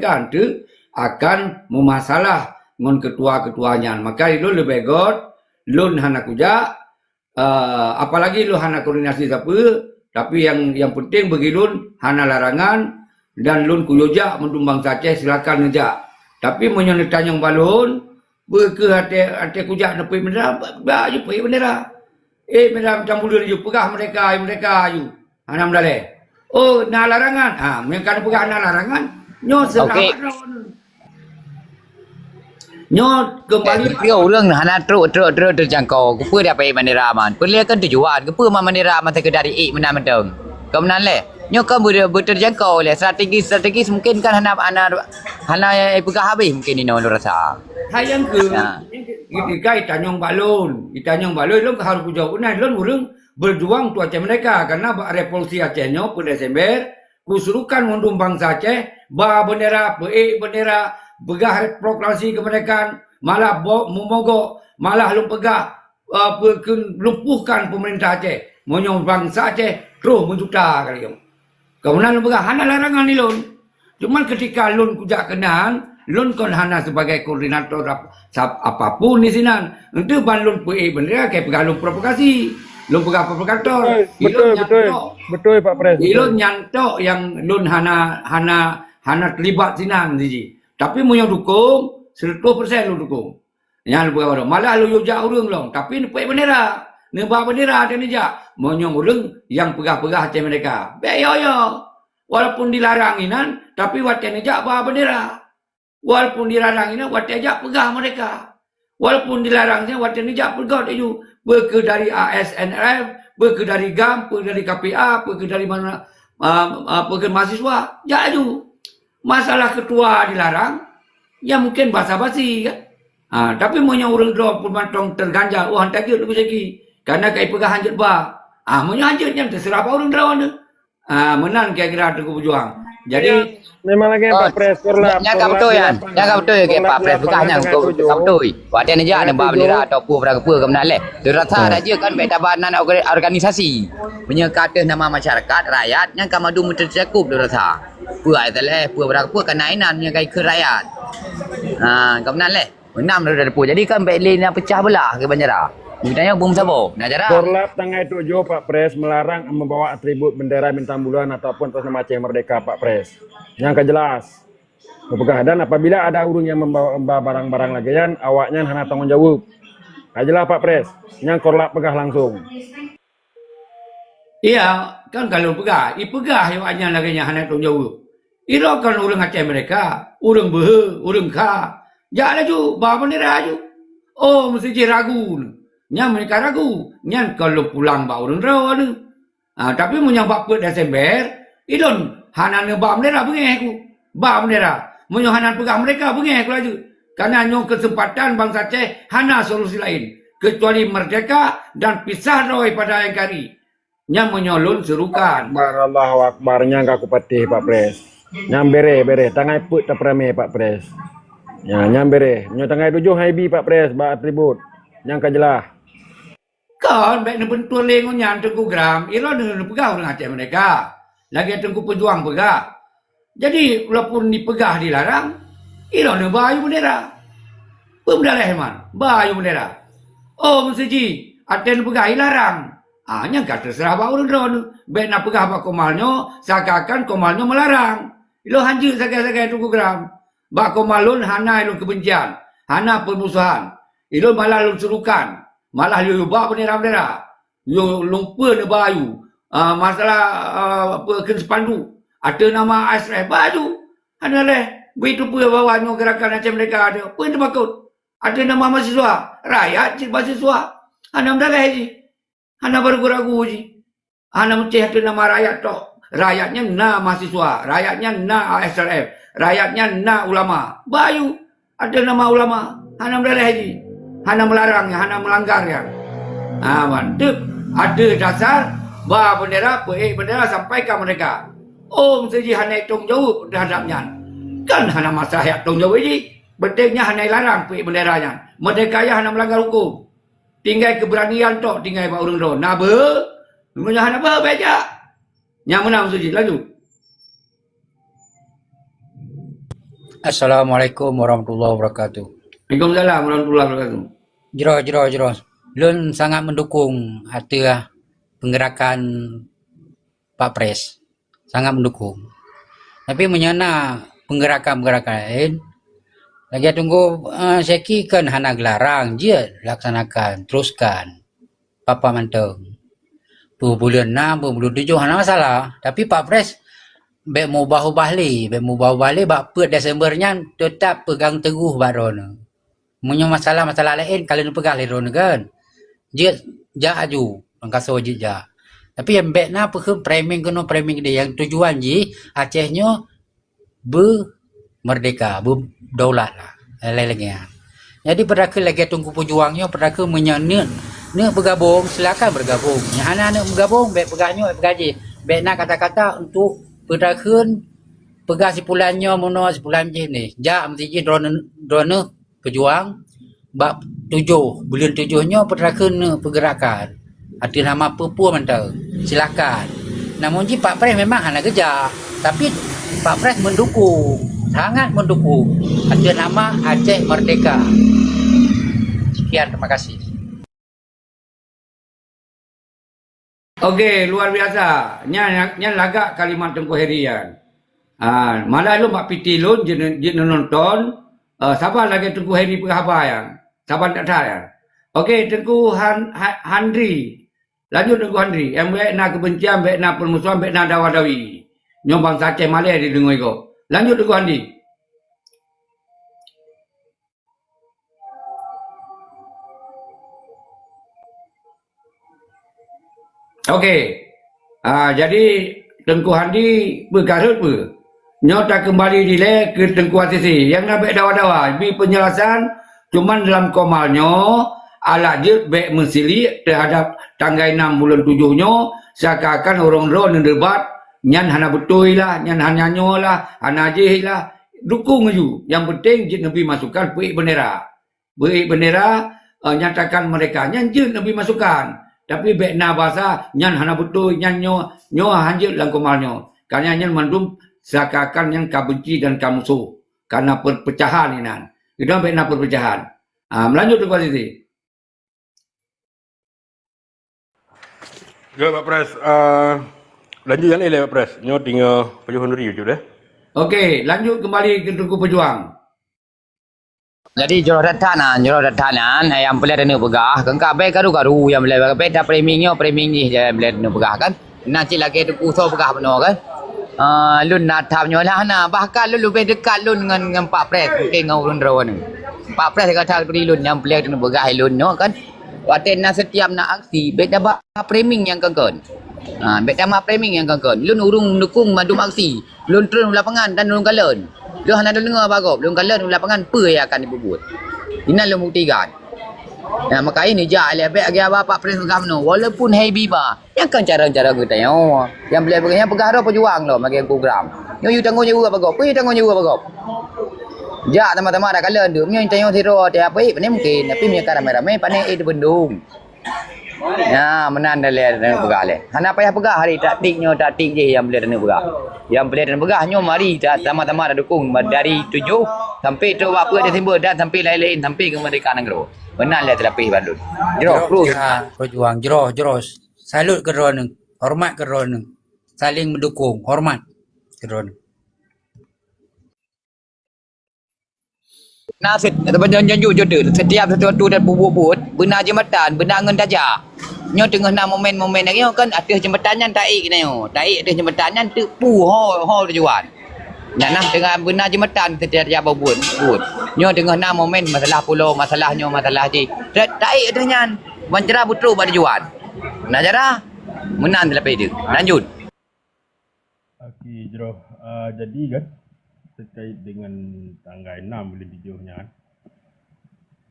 mereka itu akan memasalah dengan ketua-ketuanya. Maka ilun lebih god, lun hana kuja, apalagi lu hana koordinasi siapa, tapi yang penting bagi lun hana larangan dan lun kuyoja mendumbang saja silakan ngejak. Tapi menyonetanya yang balon, berke hati kujak nepi bendera, baju pergi bendera. Bendera macam bulu dia pegah mereka ayu. Hana mendale. Oh, nak larangan. Mereka pegah nak larangan. Nyo selamat ron. Nyo kembali. Dia orang hana teruk terjangkau. Kepa dia pergi bendera man. Perlu kan tujuan. Kepa man bendera man sekadari menang mentang. Kau menang le. Nyo kan berterjangkau le. Strategi mungkin kan hana pegah habis mungkin ini orang rasa. Hayang ke ketika itanyong balon lon harus kujau unai lon urang berjuang tu Aceh mereka karena revolusi Acehnya pada Desember kusurukan mundum bangsa Aceh bendera begah proklamasi kemerdekaan malah memogok malah lum pegah lumpuhkan pemerintah Aceh monyong bangsa Aceh terus menjuta kali yang kemudian lum pegah hana larangan ni lon cuman ketika lon kujak kenal lun kon hana sebagai koordinator apapun di sini. Itu ban lun bendera kayak pegalung provokasi. Lun pegang provokator. Betul Pak Pres. Ilun nyantok yang lun hana terlibat sinan siji. Tapi mu yang dukung 100% lu dukung. Yang lu pegang malah lu yujak urang long, tapi nepek bendera. Nebah bendera ada ni jak. Monyong urang yang pegah-pegah Aceh mereka. Yo. Walaupun dilarang inan, tapi watian jak bawa bendera. Walaupun dilarang ini, wati ajak pegah mereka. Walaupun dilarangnya, wati ajak pegah itu. Berke dari ASNF, berke dari GAM, berke dari KPA, berke dari mana, berke mahasiswa. Jak itu. Masalah ketua dilarang, ya mungkin basa-basi kan. Tapi punya orang drop pun mantong terganjal. Wah, hantar ke lebih lagi. Karena kai pegah hanjut bah. Punya hanjut yang terserah apa orang drawan tu. Menang kira-kira tu berjuang. Jadi memang lagi Pak Pres korlap. Nyangka betul ya. Nyangka betul ya Pak Pres bukannya untuk betul. Waktu ni je ada bendera ataupun berapa kemenang leh. Dia rasa ada je kan betabanan organisasi. Punya kata nama masyarakat rakyat yang kamadu tercakup dia rasa. Puai teleh, puai berapa kenainan punya kai ke rakyat. Kemenang leh. Menang dari pun. Jadi kan baik nak pecah belah ke bendera. Ditanya bom sabo. Nak jarang. Korlap tanggal 7 Pak Pres melarang membawa atribut bendera bintang bulan ataupun atas nama Aceh Merdeka Pak Pres. Yang kejelas. Dan apabila ada urang yang membawa barang-barang lagian, awaknya hana tanggung jawab. Ajalah Pak Pres. Yang korlap pegah langsung. iya, kan kalau pegah, awaknya laginya hana tanggung jawab. Iro kan urang Aceh mereka, urang behe, urang ka. Jak laju, bawa bendera laju. Oh, mesti je ragu. Yang mereka ragu. Yang kalau pulang bawa orang rawa ni. Tapi menyambak per Desember, ilon hana bawa bendera bengih aku. Bawa bendera. Hana pegah mereka bengih aku laju. Karena nyong kesempatan bangsa Aceh hana solusi lain. Kecuali merdeka dan pisah roy pada yang kari. Yang menyolon serukan. Allahu Akbar nyang aku patih Pak Pres. Nyam bere. Tangai put tak perame Pak Pres. Ya, nyam bere. Nyong tangai 7 haibi Pak Pres. Ba atribut. Nyang kajelah. Kan baik ni bentur lengonya tengku gram, ilo ni pegah orang Aceh mereka. Lagi tengku pejuang pegah. Jadi walaupun dipegah dilarang, ilo ni bayu bendera. Bendera heman, bayu bendera. Oh mesti ji, Aceh pegah dilarang. Yang kata terserah bawa orang drone. Baik nak pegah apa komalnya, seakan komalnya melarang. Ilo hanjir sagai-sagai tengku gram. Bak komalun hana ilo kebencian, hana permusuhan. Ilo malah ilo serukan. Malah you bawa bendera-bendera. You lupa ni bayu. Masalah kena sepandu. Ada nama ASRF baju. Ada leh. Begitu pun bawanya gerakan Aceh mereka ada. Apa yang terpakut? Ada nama mahasiswa. Rakyat cik mahasiswa. Ana bendera haji. Ana berguragu haji. Ana mesti ada nama rakyat toh. Rakyatnya na mahasiswa. Rakyatnya na ASRF. Rakyatnya na ulama. Bayu. Ada nama ulama. Ana bendera haji. Hana melarangnya, hana melanggarnya. Mantap. Ada dasar, bawa bendera, bendera sampaikan mereka. Oh, mesti hana hitung jauh terhadapnya. Kan hana masalah hitung jauh ini. Pentingnya hana larang benderanya. Merdeka ya hana melanggar hukum. Tinggal keberanian tok, tinggal bawa orang ron. Nah, Namanya hana beja. Yang menang mesti lanjut. Assalamualaikum warahmatullahi wabarakatuh. Waalaikumsalam warahmatullahi wabarakatuh. Jero. Lun sangat mendukung artilah penggerakan Pak Pres. Sangat mendukung. Tapi menyana penggerakan-penggerakan lain, lagi tunggu seki kan hana gelarang je laksanakan, teruskan. Papa manteng. Bulan 6, bulan 7 hana masalah. Tapi Pak Pres bek mau ubah balik, bak per Desembernya tetap pegang teguh barona. Punya masalah-masalah lain kalau nak pegang lero kan. Dia aju, angkaso je ja. Tapi yang baik na framing dia yang tujuan je Acehnya merdeka, berdaulat lah. Lain-lain. Jadi peraka lagi tunggu pejuangnya, peraka menyanyi nak bergabung, silakan bergabung. Yang anak-anak bergabung, baik pegahnya, baik pegaji. Baik nak kata-kata untuk peraka pegah sipulannya, mono sipulan je ni. Ja, mesti je drone pejuang bab 7 bulan 7-nya pergerakan pergerakan ada nama apa mantau silakan namun ji Pak Pres memang anak kerja tapi Pak Pres mendukung sangat mendukung ada nama Aceh Merdeka. Sekian, terima kasih. Okey, luar biasa. Nya lagak kalimat Tengku Herian. Malah lu mak piti lu je nonton. Sabar lagi Tengku Heri penghabar yang. Sabar tak tahu ya. Okey, Tengku Handri. Lanjut Tengku Handri. Yang baik nak kebencian, baik nak permusuhan, baik nak dawa-dawi. Nyobang Aceh Malay di dengar itu. Lanjut Tengku Handri. Okey. Jadi Tengku Handi bergarut ber. Nyota kembali dile ke Tengku ACC. Yang nak baik dawa-dawa. Bi penjelasan cuman dalam komalnya ala je baik mensili terhadap tanggal 6 bulan 7-nya seakan-akan orang-orang yang debat nyan hana betul lah, nyan hana nyo lah, hana je lah. Dukung je. Yang penting je Nabi masukkan peik bendera. Peik bendera nyatakan mereka nyan je Nabi masukkan. Tapi baik na bahasa nyan hana betul nyan nyo hanjut dalam komalnya. Karena nyan mandum seakan-akan yang kabenci dan kamusuh karena perpecahan ini. Kita baik na perpecahan. Melanjut ke posisi. Ya Pak Pres, lanjut yang ini Pak Pres. Nyo tinggal pejuang diri je dah. Okey, lanjut kembali ke Tengku Pejuang. Jadi jorotan yang boleh ada pegah kan kabeh garu-garu yang boleh kabeh dah framing ni yang boleh ada pegah kan. Nanti lagi tu kuso pegah benar kan. Lun nak tapnya lah na bahkan lun lebih dekat lun dengan Pak Pres mungkin dengan urun rawan ni. Pak Pres kata beri lun yang boleh ada pegah lun no kan. Waten nak setiap nak aksi bet dah framing yang kengkon. Bet dah framing yang kengkon. Lun urung mendukung madum aksi. Lun turun lapangan dan lun galon. Lu hana dengar bagop, lu kalau di lapangan apa yang akan dibuat. Ini lu buktikan. Nah, maka ini je ala baik agi Pak Pres Gamno walaupun heavy ba. Yang kan cara-cara kita yo. Yang boleh begini pegara pejuang lo bagi program. Yo tanggung jawab bagop, pu tanggung jawab bagop. Ja teman-teman ada kalian tu, nyo tengok hero dia apa ni mungkin tapi mi kan ramai-ramai panen di Bandung. Ya, menan dalam pegah le. Hana payah pegah hari taktik je yang boleh dana pegah. Yang boleh dana pegahnya mari sama-sama ada dukung dari 7 sampai tu apa dia timbul dan sampai lain-lain sampai kemerdekaan negara. Benar le terlapih Bandung. Jero terus Pejuang jero. Salut ke drone, hormat ke drone. Saling mendukung, hormat ke drone. Nasib janju setiap sesuatu dan buat benar jembatan, benar ngan dajah. Nyo tengah nak momen-momen lagi kan ada jembatannya taik ni yo. Taik ada jembatannya tu pu ho tujuan. Nah dengan benar jembatan setiap dia buat. Nyo tengah nak momen masalah pulau, masalahnya masalah di. Taik adanya mencerah betul pada tujuan. Nak jarah menang dalam itu. Lanjut. Okey, Jero. Jadi kan terkait dengan tanggal 6 bulan 7-nya kan.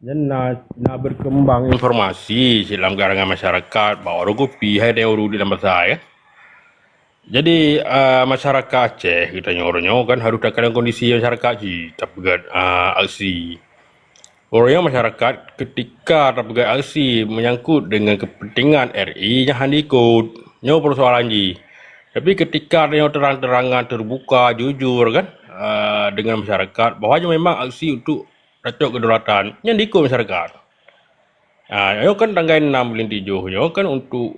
Dan nak berkembang informasi dalam kalangan masyarakat bahawa orang kopi hai dia orang di dalam bahasa kan. Jadi masyarakat Aceh kita orangnya kan harus dalam kondisi masyarakat ji terpegat aksi. Orangnya masyarakat ketika terpegat aksi menyangkut dengan kepentingan RI yang ikut nyo persoalan ji. Tapi ketika dia terang-terangan terbuka jujur kan dengan masyarakat bahawanya memang aksi untuk racuk kedaulatan yang diikut masyarakat. Yo kan tanggal 6 bulan 7 yo kan untuk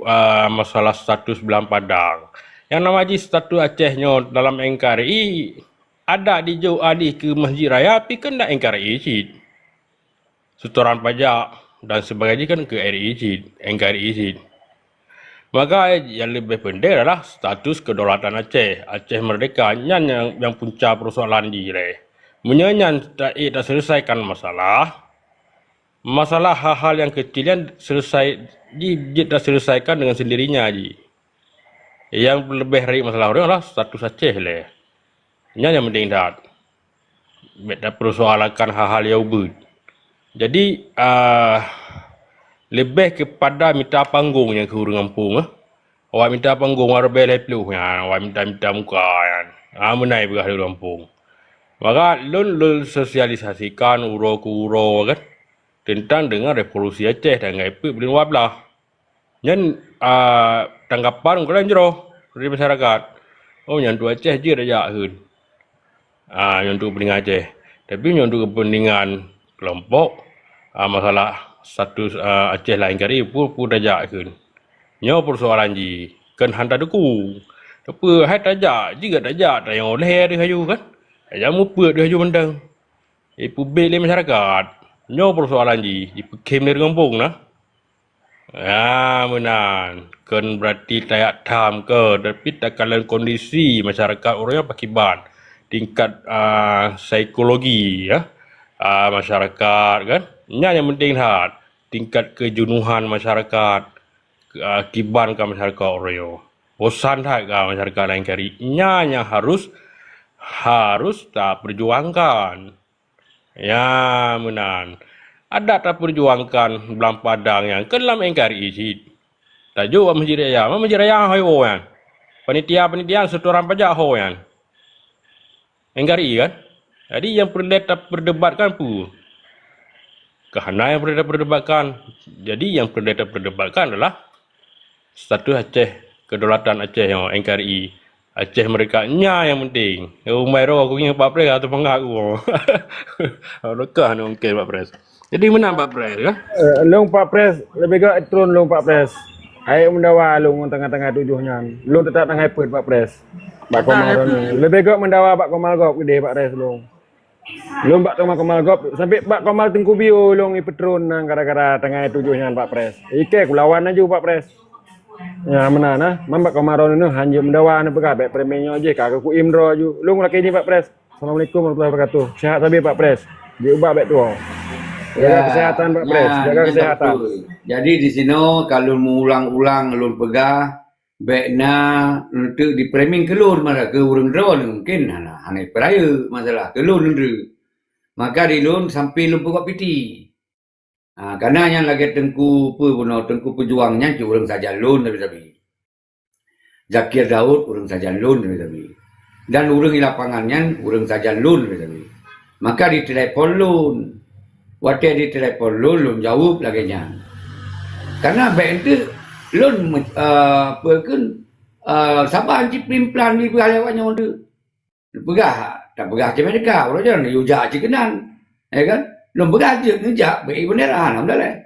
masalah status Belang Padang. Yang nama haji status Acehnya dalam NKRI ada di jauh adi ke Masjid Raya tapi kan tak NKRI cid. Setoran pajak dan sebagainya kan ke RI cid, NKRI cid. Maka yang lebih penting adalah status kedaulatan Aceh. Aceh merdeka yang punca persoalan di menyanyan tak selesaikan masalah hal-hal yang kecil yang tak selesaikan dengan sendirinya ji. Yang lebih dari masalah orang adalah status Aceh le. Yang penting tak persoalankan hal-hal yang ubud. Jadi lebih kepada minta panggung yang ke urang kampung. Awak minta panggung warbe lepluh ya, awak minta muka kan. Menai begah di kampung. Maka lun sosialisasikan uro ke uro kan tentang dengan revolusi Aceh dan ngaipu belum wablah. Yang tanggapan kalian jero dari masyarakat. Oh yang tu Aceh je raja hun. Yang tu kepentingan Aceh. Tapi yang tu kepentingan kelompok masalah status Aceh lain kali pun raja hun. Nyo persoalan ji kan hantar dukung. Tapi hai raja juga raja tak yang oleh dia haju kan. Aja mu pe dia haju mendang. Publik le masyarakat. Nyo persoalan ji dipekim dari kampung nah. Menan. Kan berarti tayak tam ke tapi takalan kondisi masyarakat orangnya pakiban. Tingkat psikologi ya. Masyarakat kan. Nya yang penting tingkat kejenuhan masyarakat. Kiban ke masyarakat orangnya. Bosan tak ke masyarakat lain kali. Nya yang harus tak perjuangkan. Ya menan. Ada tak perjuangkan Belang Padang yang ke dalam NKRI cid. Tak jauh Masjid Raya. Masjid Raya ho kan. Panitia setoran pajak ho kan. NKRI kan. Jadi yang perdebatkan pun. Kehana yang perdebatkan. Jadi yang perdebatkan adalah status Aceh, kedaulatan Aceh yang NKRI. Aceh mereka nya yang penting. Umai roh aku ingat Pak Pres atau pengak aku. Adakah ni mungkin Pak Pres. Jadi mana Pak Pres kan? Long Pak Pres lebih ke turun long Pak Pres. Air mendawa long tengah-tengah tujuhnya. Long tetap tengah pet Pak Pres. Pak Komal lebih ke mendawa Pak Komal gop gede Pak Pres long. Long Pak Komal gop sampai Pak Komal tengku bio long ipetrun nang gara-gara tengah tujuhnya Pak Pres. Ike kulawan aja Pak Pres. Ya mana nah, mambak kemaron ini hanya mendawa na pegah baik preminya aja kagak ku imro aju. Lu laki ini Pak Pres. Assalamualaikum warahmatullahi wabarakatuh. Sehat sabi Pak Pres. Diubah baik tu. Jaga kesehatan Pak Pres, jaga kesehatan. Jadi di sini kalau mengulang-ulang lun pegah baiknya untuk di framing kelur mara ke urang drone mungkin aneh peraya masalah kelur nundru. Maka di lun sampai lun pegah piti. Karena yang lagi tengku pejuangnya orang saja lun tapi Zakir Daud orang saja lun tapi dan orang di lapangannya orang saja lun tapi maka di telepon lun waktu di telepon lun jawab lagi nya karena baik itu lun sabar anci plan di pegawainya untuk pegah tak pegah macam mereka orang jangan yuja aja kenan ya kan belum begaji ngejak bagi bendera alhamdulillah.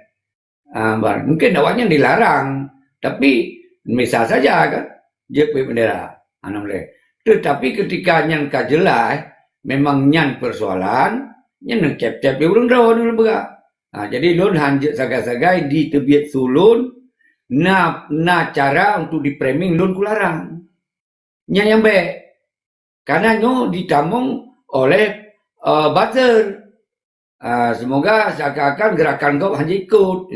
Mungkin awalnya dilarang tapi misal saja kan je bagi bendera alhamdulillah. Tetapi ketika nyan kajelas memang nyan persoalan nyan ngecap-cap urang draw bega. Jadi lun hanjut sagai-sagai di tebiat sulun na cara untuk di framing lun kularang. Nyan yang baik. Karena nyo ditamung oleh buzzer. Semoga seakan-akan gerakan kau hanya ikut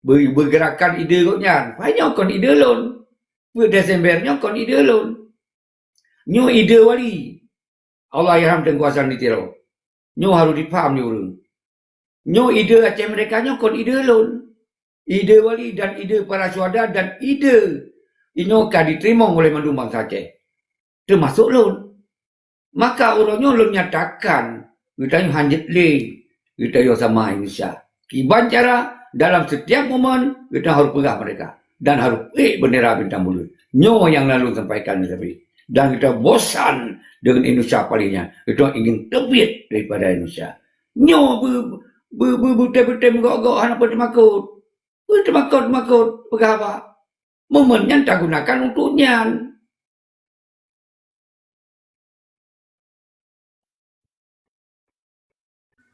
bergerakan ide kau nyan. Banyak kon ide lun. Desembernya kon ide lun. Nyo ide wali. Allah yarham tengkuasan ditiro. Nyo harus dipaham ni urang. Nyo ide Aceh mereka nyo kon ide lun. Ide wali dan ide para syuhada dan ide inyo kan diterima oleh mandu bangsa Aceh. Termasuk lun. Maka orangnya lun nyatakan kita yang hanjit le, kita yang sama Indonesia. Kiban cara dalam setiap momen kita harus pegang mereka dan harus bendera bintang bulu. Nyo yang lalu sampaikan tapi dan kita bosan dengan Indonesia palingnya. Itu ingin terbit daripada Indonesia. Nyo betul-betul menggok-gok anak bertemakut. Bertemakut pegawai. Momennya tak gunakan untuk nyan.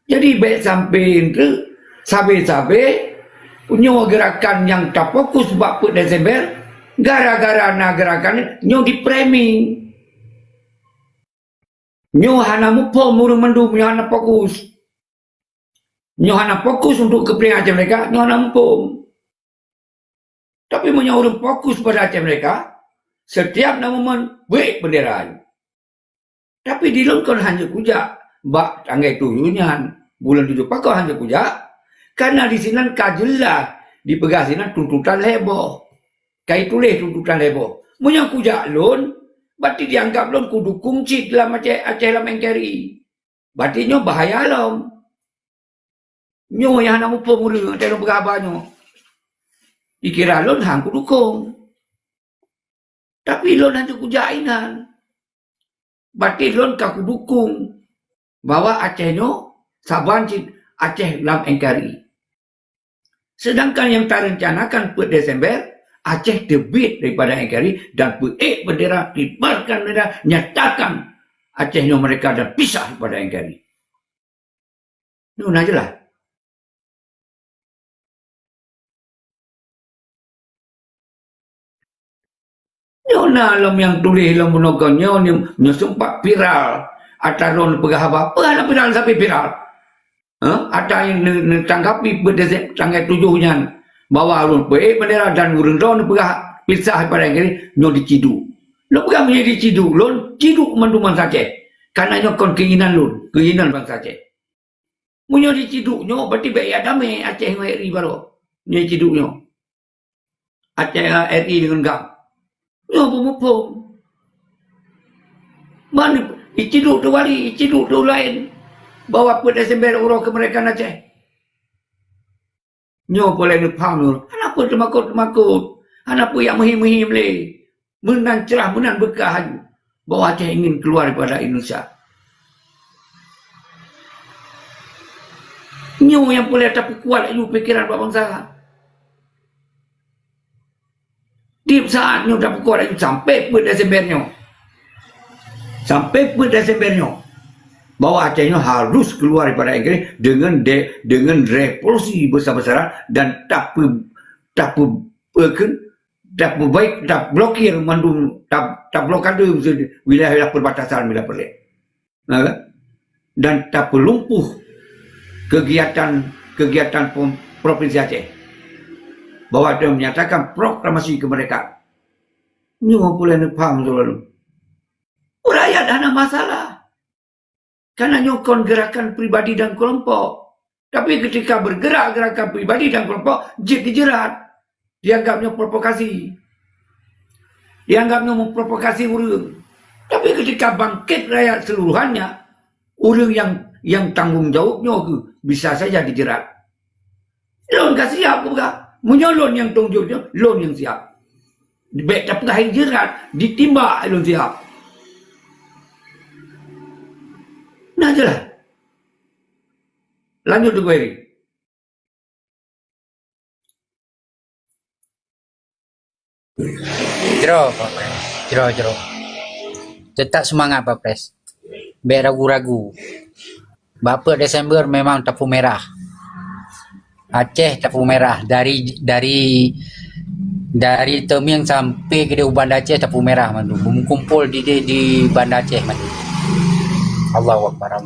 Jadi baik sampai itu, sabe-sabe punya gerakan yang tak fokus buat Desember, gara-gara gerakan nyo di framing. Nyo hana mupom murung mendung, nyo hana fokus. Nyo hana fokus untuk kepentingan Aceh mereka, nyo hana mupom. Tapi menyorong fokus pada Aceh mereka, setiap nama baik bendera. Tapi di longkon hanya kujak, bak tanggai tuyunyan, bulan 7 pakau hanya kujak, karena di sini kajelah, di pegasinan tuntutan heboh. Kai tulis tuntutan heboh. Punya kujak lon, berarti dianggap lon kudu kungcik dalam Aceh dalam engkeri. Berarti nyo bahaya lom. Nyo yang nak mupo mula, ada berapa nyo. Dikira lon hang kudukung. Tapi lon hanya kujainan. Berarti lon kaku dukung bahwa Aceh nyo saban Aceh dalam engkari. Sedangkan yang terencanakan per Desember, Aceh terbit daripada engkari dan puik bendera, kibarkan bendera, nyatakan Aceh nyo mereka dan pisah daripada engkari. Ini aja lah. Nyo alam yang tulis dalam monogonnya nyo sempat viral ataron pegahaba apa nak viral sampai viral ada yang tanggapi tanggal 7-nya bawa alun bendera dan urung don pegah pisah pada yang nyo diciduk lo pegah menjadi diciduk lon ciduk manduman Aceh karena nyo kon keinginan bangsa Aceh munyo diciduk nyo berarti baik damai Aceh dengan RI baru nyo diciduk nyo Aceh RI dengan GAM nyo pemupung mana iciduk tu wali, iciduk tu lain bawa per Desember urang kemerdekaan Aceh nyo boleh ni faham nyo kenapa temakut kenapa yang muhim-muhim le menang cerah, menang berkah bahawa Aceh ingin keluar daripada Indonesia nyo yang boleh tapi kuat lagi fikiran buat bangsa di saat nyo dapat kuat lagi sampai per Desember nyo bahwa Aceh nyo harus keluar daripada Inggris dengan revolusi besar-besaran dan tak baik tak blokir mandum tak blokade wilayah perbatasan bila perlu dan tak pelumpuh kegiatan provinsi Aceh bahwa dia menyatakan proklamasi kemerdekaan. Ini boleh faham selalu. Rakyat ada masalah. Karena nyokon gerakan pribadi dan kelompok. Tapi ketika bergerak gerakan pribadi dan kelompok, dijerat. Dianggapnya provokasi. Dianggapnya memprovokasi urang. Tapi ketika bangkit rakyat seluruhannya, urang yang tanggung jawabnya bisa saja dijerat. Lon gak siap bukan? Menyolon yang tunjuknya, lon yang siap. Baik tak pernah jerat, ditimbak lon siap. Nah aja lah. Lanjut tu query. Jero, Pak Pres. Jero. Tetap semangat, Pak Pres. Biar ragu-ragu. Bapa Desember memang tapu merah. Aceh tapu merah dari Temiang sampai ke Banda Aceh tapu merah mandu. Berkumpul di Banda Aceh mandu. Allahu Akbar.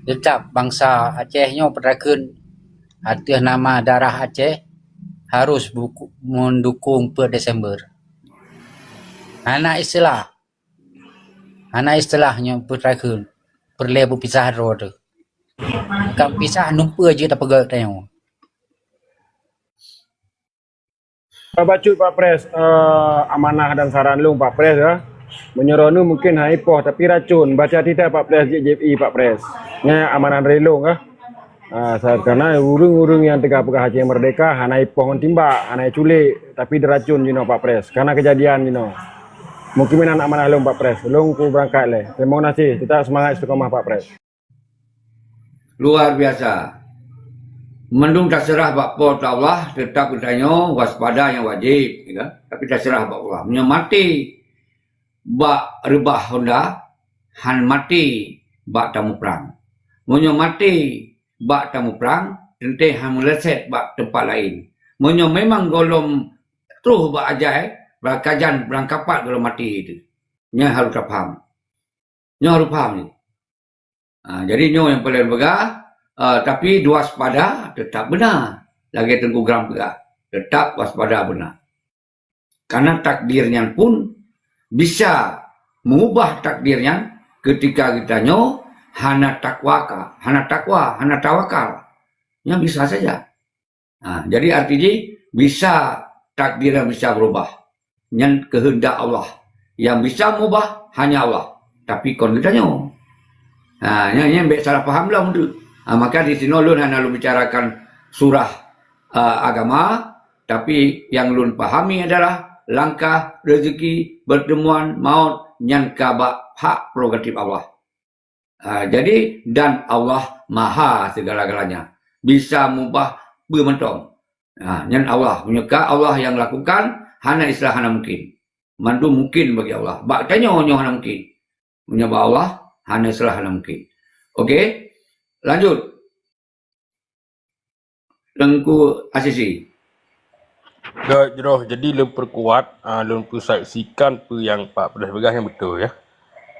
Tetap bangsa Acehnya perdakan atas nama darah Aceh harus mendukung per Desember. Anak istilahnya perdakan perlu pisah roda. Kan pisah numpa je tak pegang tengok. Bacut Pak Pres, amanah dan saran lu Pak Pres ya. Menyeronu mungkin haipoh tapi racun. Baca tidak Pak Pres JJI Pak Pres. Nya amanah relong kah? Karena urung-urung yang tegak pegah Aceh merdeka hanai pohon timbak, hanai culik tapi diracun Pak Pres. Karena kejadian Mungkin anak mana long Pak Pres. Long ku berangkat le. Terima kasih. Tetap semangat istiqomah Pak Pres. Luar biasa. Mendung tak serah bakpo ta Allah, tetap bertanya waspada yang wajib, ya. Tapi tak serah bak Allah. Menyamati bak rebah Honda, han mati bak tamu perang. Menyamati bak tamu perang, tentu han meleset bak tempat lain. Memang golom terus bak ajai, bak kajan berangkapat golom mati itu. Nya harus faham. Nya harus faham ni. Jadi nyo yang paling begah. Tapi waspada tetap benar. Lagi tengku gram pegah. Tetap waspada benar. Karena takdirnya pun bisa mengubah takdirnya ketika kita nyo hana takwa, hana tawakal. Yang bisa saja. Jadi artinya bisa takdirnya bisa berubah. Yang kehendak Allah. Yang bisa mengubah hanya Allah. Tapi kon kita nyo. Yang salah faham lah untuk. Maka di sini ulun hanya ulun bicarakan surah agama, tapi yang ulun pahami adalah langkah rezeki pertemuan maut yang kabak hak prerogatif Allah. Jadi dan Allah maha segala-galanya, bisa mubah bermentong. Yang Allah menyuka Allah yang lakukan hanya istilah hanya mungkin. Mandu mungkin bagi Allah. Bak tanya hanya mungkin. Menyembah Allah hanya istilah hanya mungkin. Okey. Lanjut. Tengku Asisi. Jadi lu perkuat, lu saksikan apa yang Pak Pres begah yang betul ya.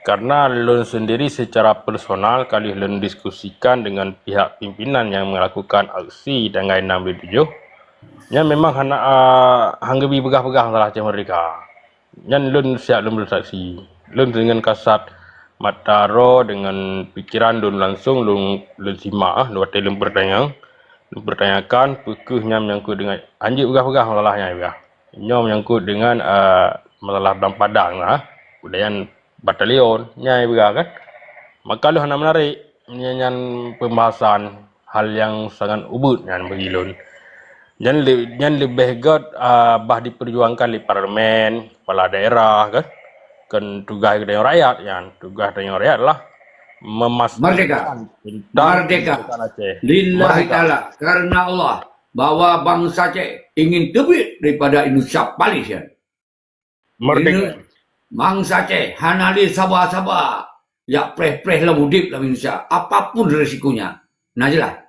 Karena lu sendiri secara personal kali lu diskusikan dengan pihak pimpinan yang melakukan aksi tanggal 6/7. Yang memang hanggebi begah-begah salah Aceh Merdeka. Yang lu siap lu bersaksi. Lu dengan kasat mataro dengan pikiran lu langsung lu simak lu bertanyakan pekuhnya menyangkut dengan anjir begah-begah masalahnya begah. Nyo menyangkut dengan masalah dalam padang lah, budaya batalion nyai begah kan. Maka lu hana menarik nyanyian pembahasan hal yang sangat ubud yang bagi lu. Yang lebih god bah diperjuangkan di parlemen, kepala daerah kan tugas dari rakyat yang tugas dari rakyat lah memastikan merdeka lillahi ta'ala karena Allah bahwa bangsa Aceh ingin terbit daripada Indonesia Malaysia merdeka bangsa Aceh hanali sabar-sabar ya preh-preh lah mudik dalam Indonesia apapun resikonya nah jelas